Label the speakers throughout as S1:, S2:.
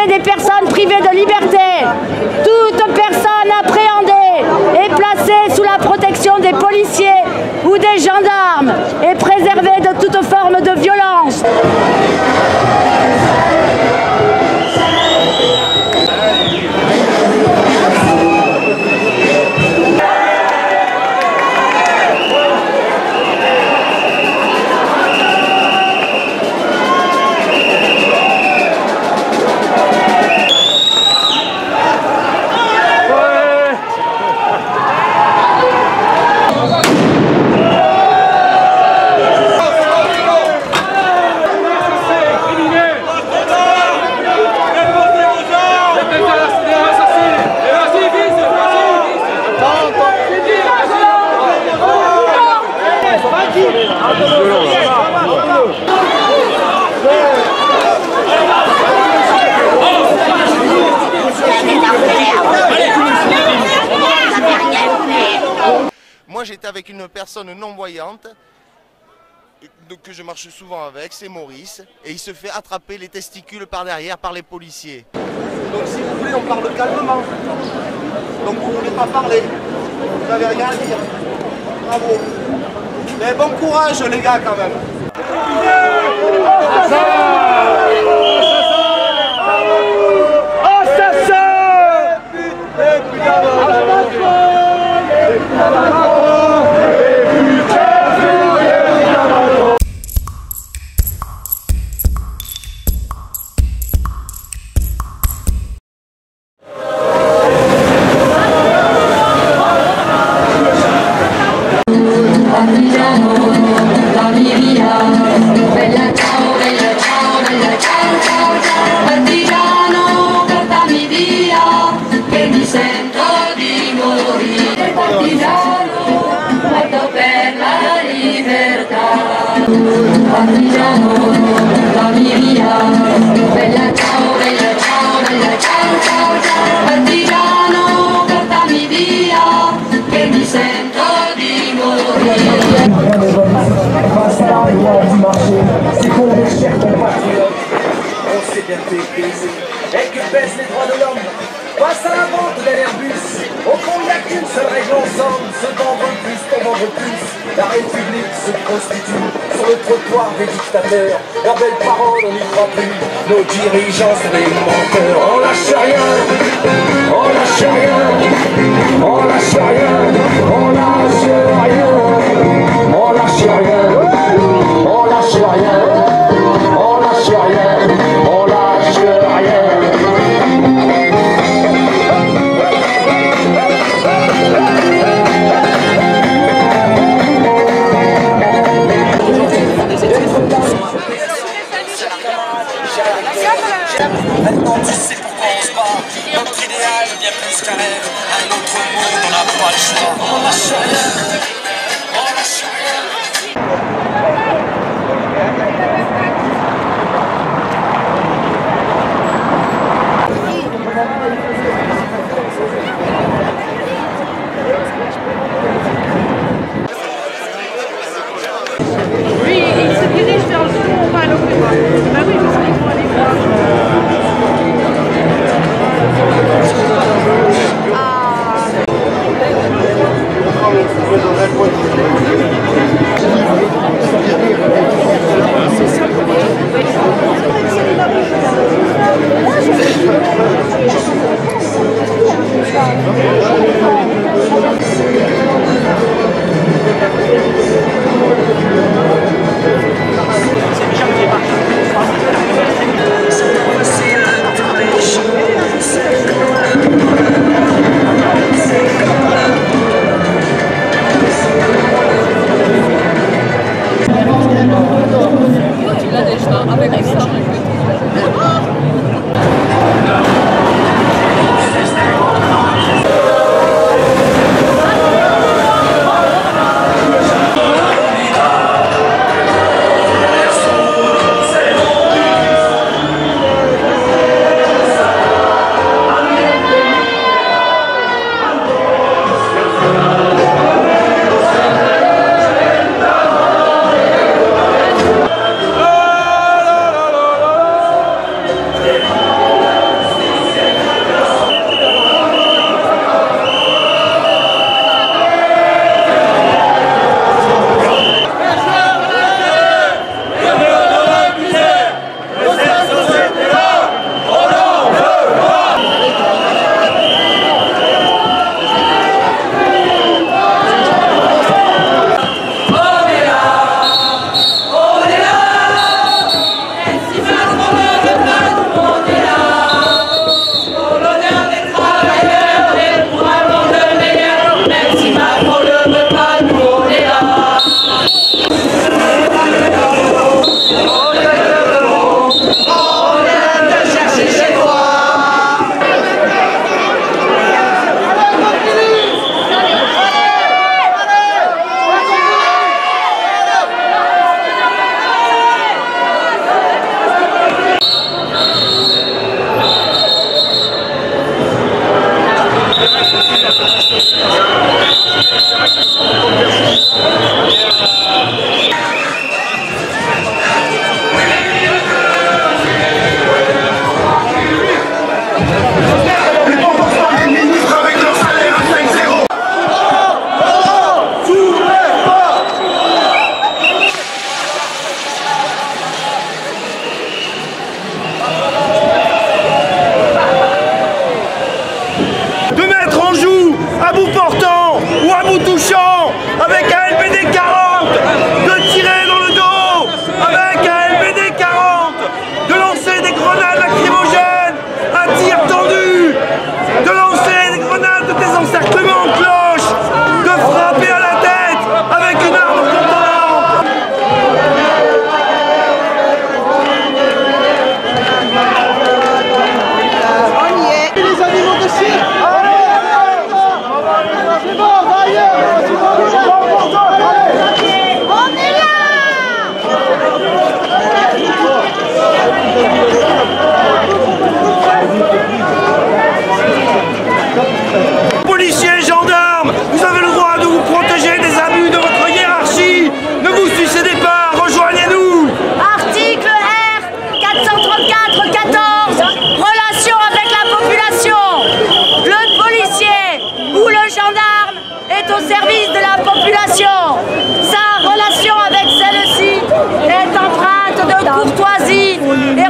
S1: protéger des personnes privées de liberté. Toute personne appréhendée est placée sous la protection des policiers ou des gendarmes et préservée de toute forme de violence.
S2: Moi j'étais avec une personne non-voyante que je marche souvent avec, c'est Maurice, et il se fait attraper les testicules par derrière par les policiers. Donc si vous voulez on parle calmement. Donc vous ne voulez pas parler, vous n'avez rien à dire. Bravo. Mais bon courage les gars quand même.
S3: Partigiano, dammi via, bella ciao, bella ciao, ciao, ciao. Partigiano, portami via, che mi sento di morire.
S4: Face à la loi du marché, c'est qu'on est chers compatriotes. On s'est bien fait baiser, et que baissent les droits de l'homme. Face à la vente d'un Airbus, au fond il n'y a qu'une seule règle ensemble, se vendre plus pour vendre plus. La République se constitue sur le trottoir des dictateurs. Leurs belles paroles on n'y croit plus, nos dirigeants sont des menteurs. On lâche rien, on lâche rien, on lâche rien, on lâche rien, on lâche rien, on lâche rien, on lâche rien, on lâche rien.
S5: Maintenant tu sais pourquoi on se bat. Notre idéal bien plus qu'un rêve. Un autre monde, on n'a pas le choix. On lâche rien. On lâche rien.
S1: Lui, il se dirige vers le fond, on va à l'opéra. Bah oui, parce qu'il faut aller voir. Ah.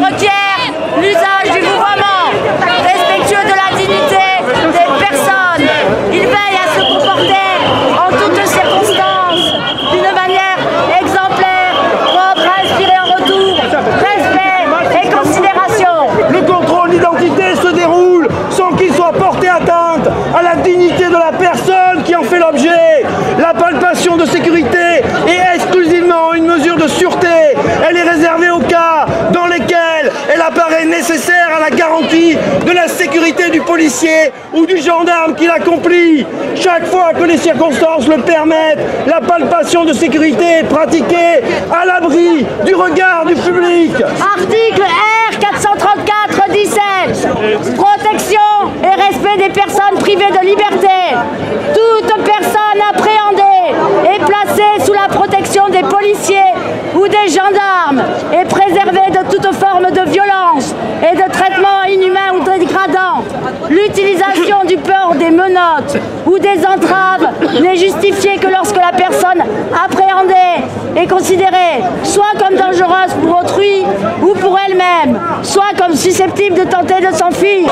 S1: requiert l'usage du vouvoiement, respectueux de la dignité des personnes. Il veille à se comporter en toutes circonstances d'une manière exemplaire, propre à inspirer en retour respect et considération.
S6: Le contrôle d'identité se déroule sans qu'il soit porté atteinte à la dignité de la personne qui en fait l'objet. La palpation de sécurité est exclusivement une mesure de sûreté. Elle est réservée aux cas dans lesquels elle apparaît nécessaire à la garantie de la sécurité du policier ou du gendarme qui l'accomplit. Chaque fois que les circonstances le permettent, la palpation de sécurité est pratiquée à l'abri du regard du public.
S1: Article R 434-17. Protection et respect des personnes privées de liberté. Toute personne appréhendée est placée sous la protection des policiers ou des gendarmes et préservée de toute forme de violence et de traitement inhumain ou dégradant. L'utilisation du port des menottes ou des entraves n'est justifiée que lorsque la personne appréhendée est considérée soit comme dangereuse pour autrui ou pour elle-même, soit comme susceptible de tenter de s'enfuir.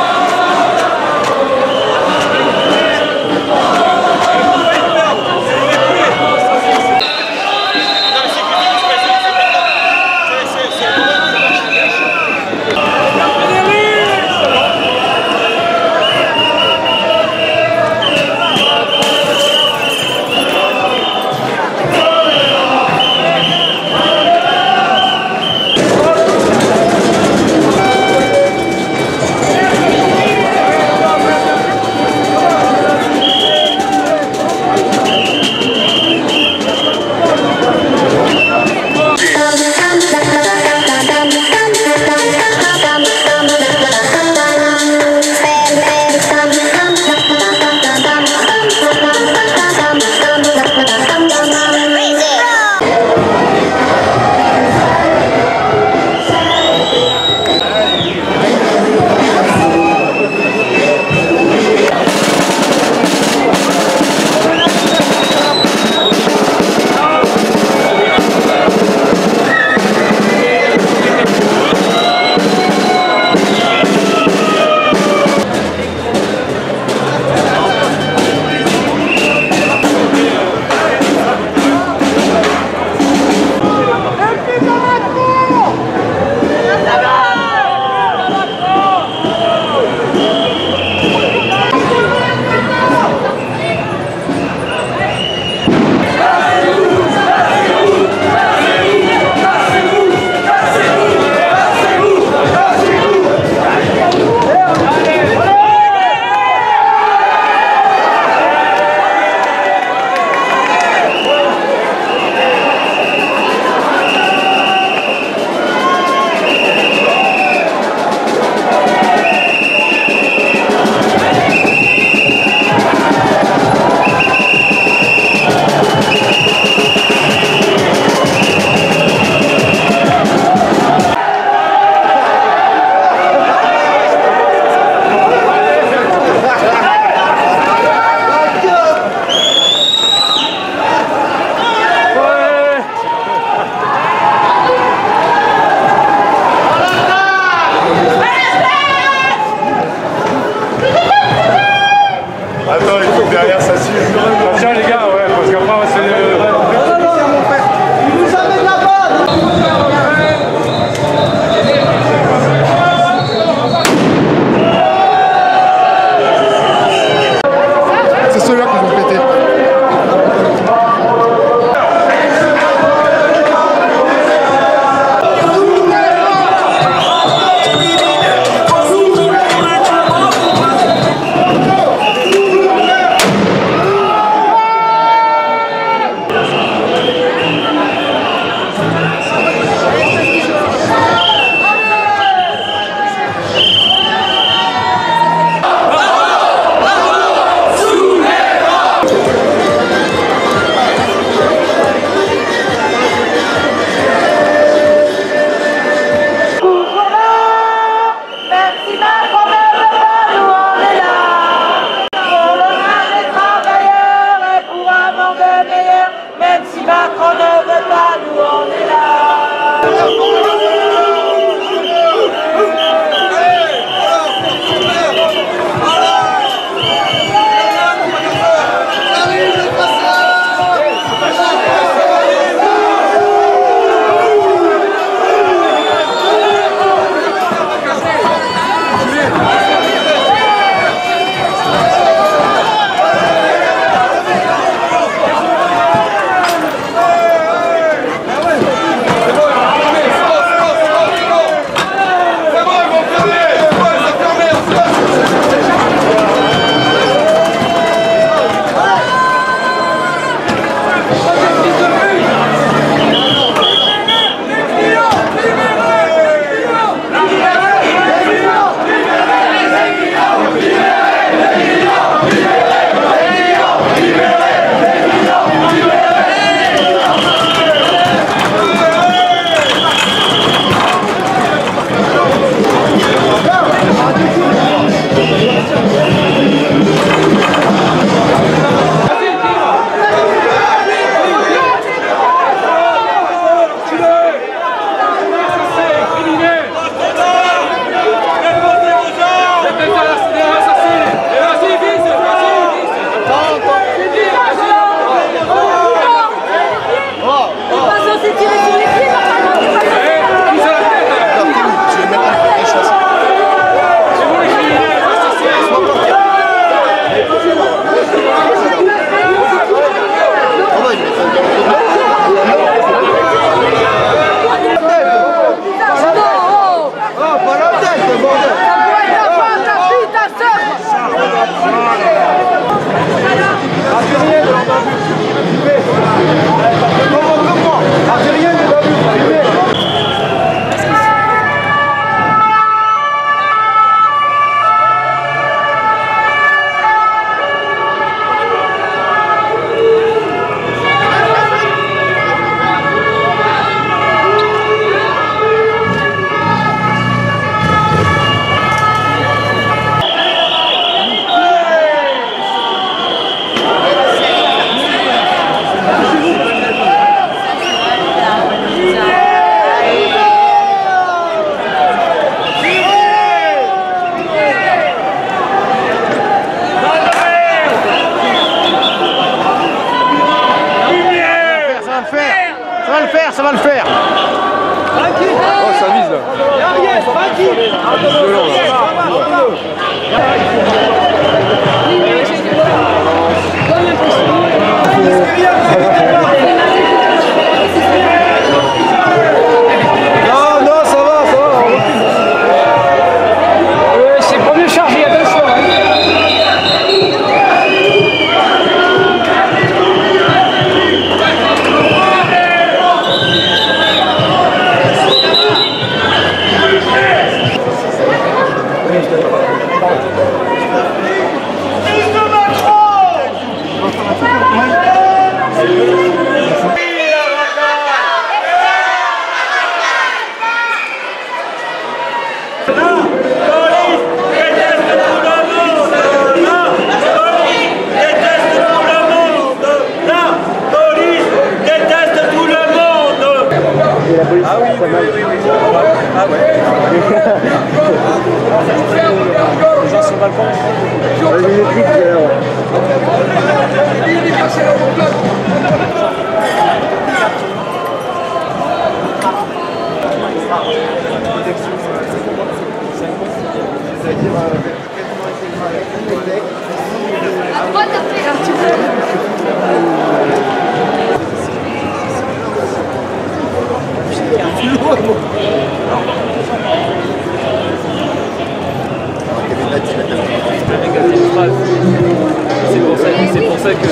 S7: C'est pour ça que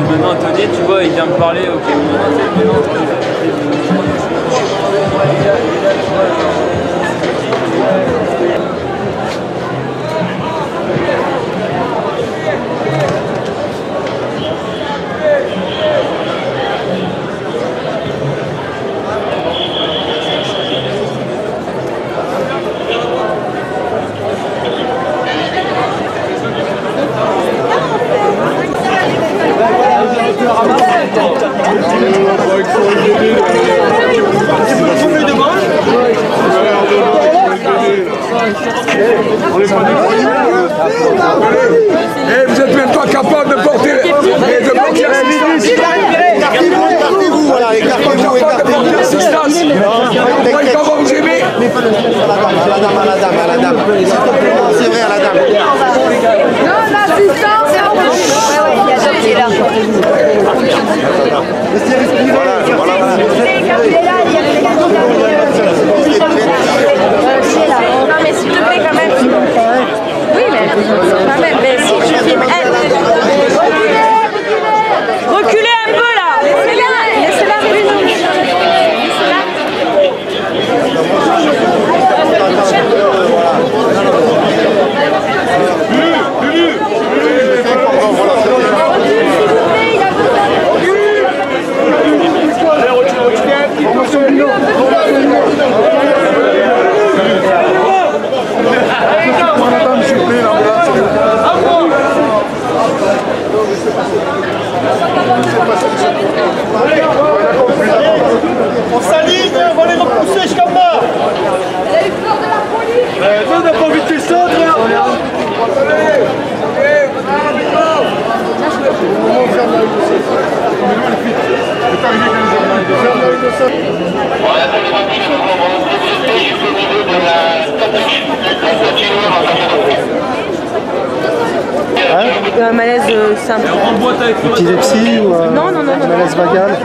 S7: maintenant Tony, tu vois, il vient me parler, ok,
S8: Et vous êtes même pas capable de porter l'assistance.
S2: Écartez-vous, voilà, écartez-vous, écartez-vous.
S8: Moi, comment vous aimez?
S2: À la dame. S'il te plaît, non, c'est vrai, à la dame.
S1: Non, l'assistance, c'est en blanc. Ouais, il y a d'autres qui est là.
S2: Voilà.
S1: Non, mais s'il te plaît, quand même. Oui, mais quand même, mais si tu filmes. Reculez un peu là. Laissez-la.
S6: On s'aligne, on va les repousser jusqu'à bas. Elle a eu peur de la police. Nous, on n'a pas envie de descendre.
S1: Un malaise simple.
S9: Épilepsie ou
S1: Non.
S9: malaise vagal?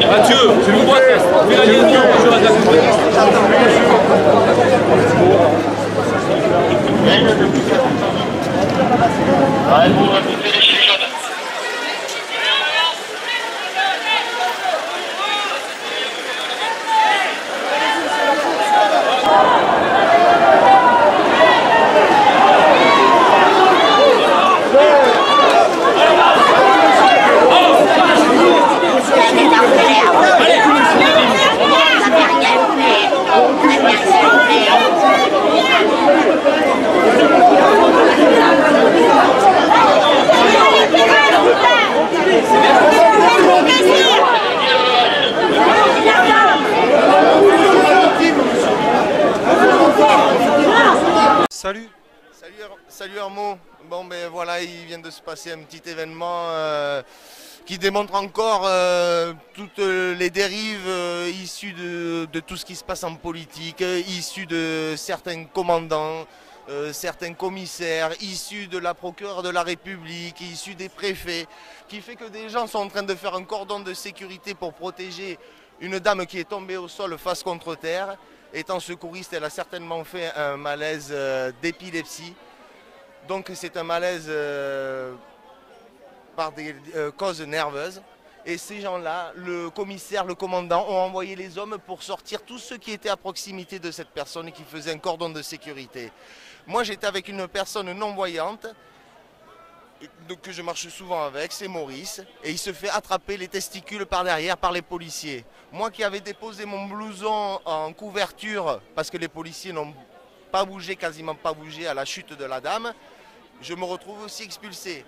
S7: Mathieu, c'est le droit test. Fais la liaison, je reste
S2: Salut Arnaud. Bon ben voilà, il vient de se passer un petit événement qui démontre encore toutes les dérives issues de tout ce qui se passe en politique, issues de certains commandants, certains commissaires, issus de la procureure de la République, issus des préfets, qui fait que des gens sont en train de faire un cordon de sécurité pour protéger une dame qui est tombée au sol face contre terre. Étant secouriste, elle a certainement fait un malaise d'épilepsie. Donc c'est un malaise par des causes nerveuses. Et ces gens-là, le commissaire, le commandant, ont envoyé les hommes pour sortir tous ceux qui étaient à proximité de cette personne et qui faisaient un cordon de sécurité. Moi, j'étais avec une personne non-voyante, que je marche souvent avec, c'est Maurice, et il se fait attraper les testicules par derrière par les policiers. Moi qui avais déposé mon blouson en couverture, parce que les policiers n'ont pas bougé, quasiment pas bougé à la chute de la dame, je me retrouve aussi expulsé.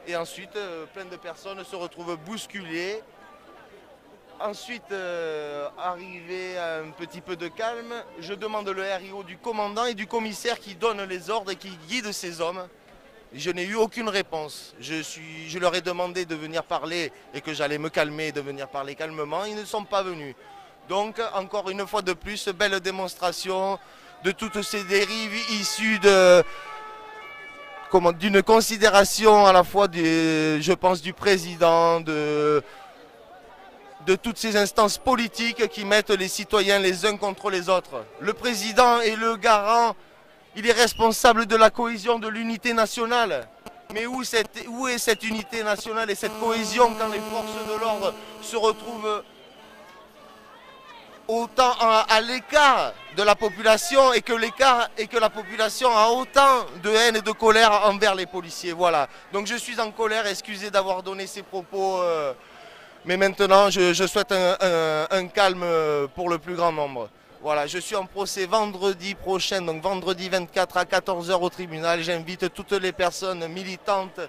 S2: Et ensuite, plein de personnes se retrouvent bousculées. Ensuite, arrivé à un petit peu de calme, je demande le RIO du commandant et du commissaire qui donne les ordres et qui guide ces hommes. Je n'ai eu aucune réponse. Je leur ai demandé de venir parler et que j'allais me calmer et de venir parler calmement. Ils ne sont pas venus. Donc, encore une fois de plus, belle démonstration de toutes ces dérives issues d'une considération à la fois, je pense, du président, de toutes ces instances politiques qui mettent les citoyens les uns contre les autres. Le président est le garant, il est responsable de la cohésion, de l'unité nationale. Mais où est cette unité nationale et cette cohésion quand les forces de l'ordre se retrouvent autant à l'écart de la population et que la population a autant de haine et de colère envers les policiers. Voilà. Donc je suis en colère, excusez d'avoir donné ces propos, mais maintenant je souhaite un calme pour le plus grand nombre. Voilà, je suis en procès vendredi prochain, donc vendredi 24 à 14 h au tribunal. J'invite toutes les personnes militantes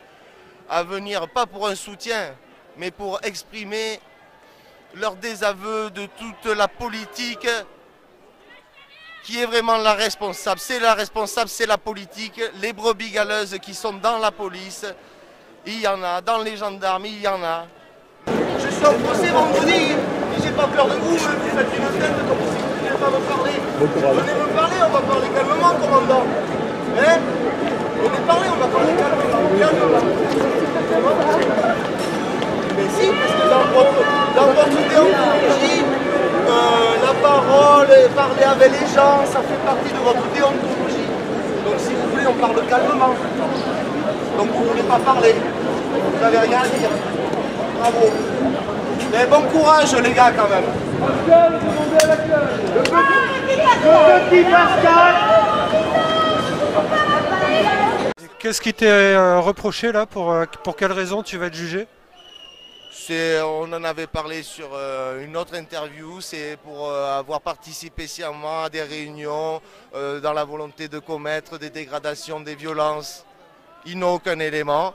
S2: à venir, pas pour un soutien, mais pour exprimer leur désaveu de toute la politique qui est vraiment la responsable. C'est la responsable, c'est la politique. Les brebis galeuses qui sont dans la police, il y en a. Dans les gendarmes, il y en a. Je suis en procès vendredi et j'ai pas peur de vous, vous faites une tête comme si vous ne vouliez pas me parler. Venez me parler, on va parler calmement, commandant. Hein? Venez parler, on va parler calmement. Mais si, parce que dans votre déontologie, la parole, parler avec les gens, ça fait partie de votre déontologie. Donc si vous voulez, on parle calmement. Donc vous ne voulez pas parler. Vous n'avez rien à dire. Bravo. Mais bon courage les gars quand même. Le petit Pascal.
S9: Qu'est-ce qui t'est reproché là? Pour quelle raison tu vas être jugé?
S2: On en avait parlé sur une autre interview, c'est pour avoir participé sciemment à des réunions dans la volonté de commettre des dégradations, des violences. Ils n'ont aucun élément.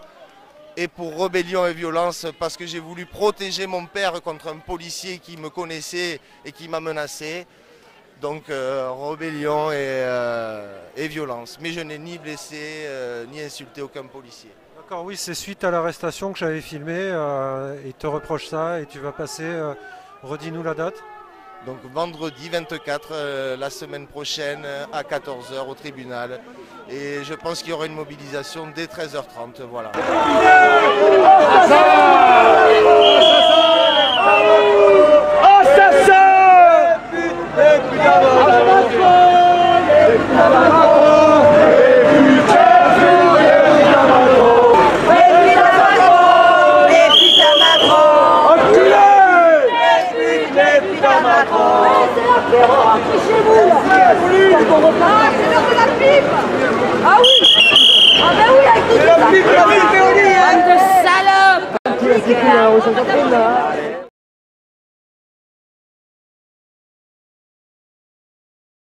S2: Et pour rébellion et violence, parce que j'ai voulu protéger mon père contre un policier qui me connaissait et qui m'a menacé. Donc rébellion et violence. Mais je n'ai ni blessé ni insulté aucun policier.
S9: D'accord, oui, c'est suite à l'arrestation que j'avais filmé. Ils te reprochent ça et tu vas passer, redis-nous la date.
S2: Donc vendredi 24, la semaine prochaine, à 14 h au tribunal. Et je pense qu'il y aura une mobilisation dès 13 h 30, voilà.
S1: Ah oui! Ah ben oui, avec tout ça! Bande de salopes!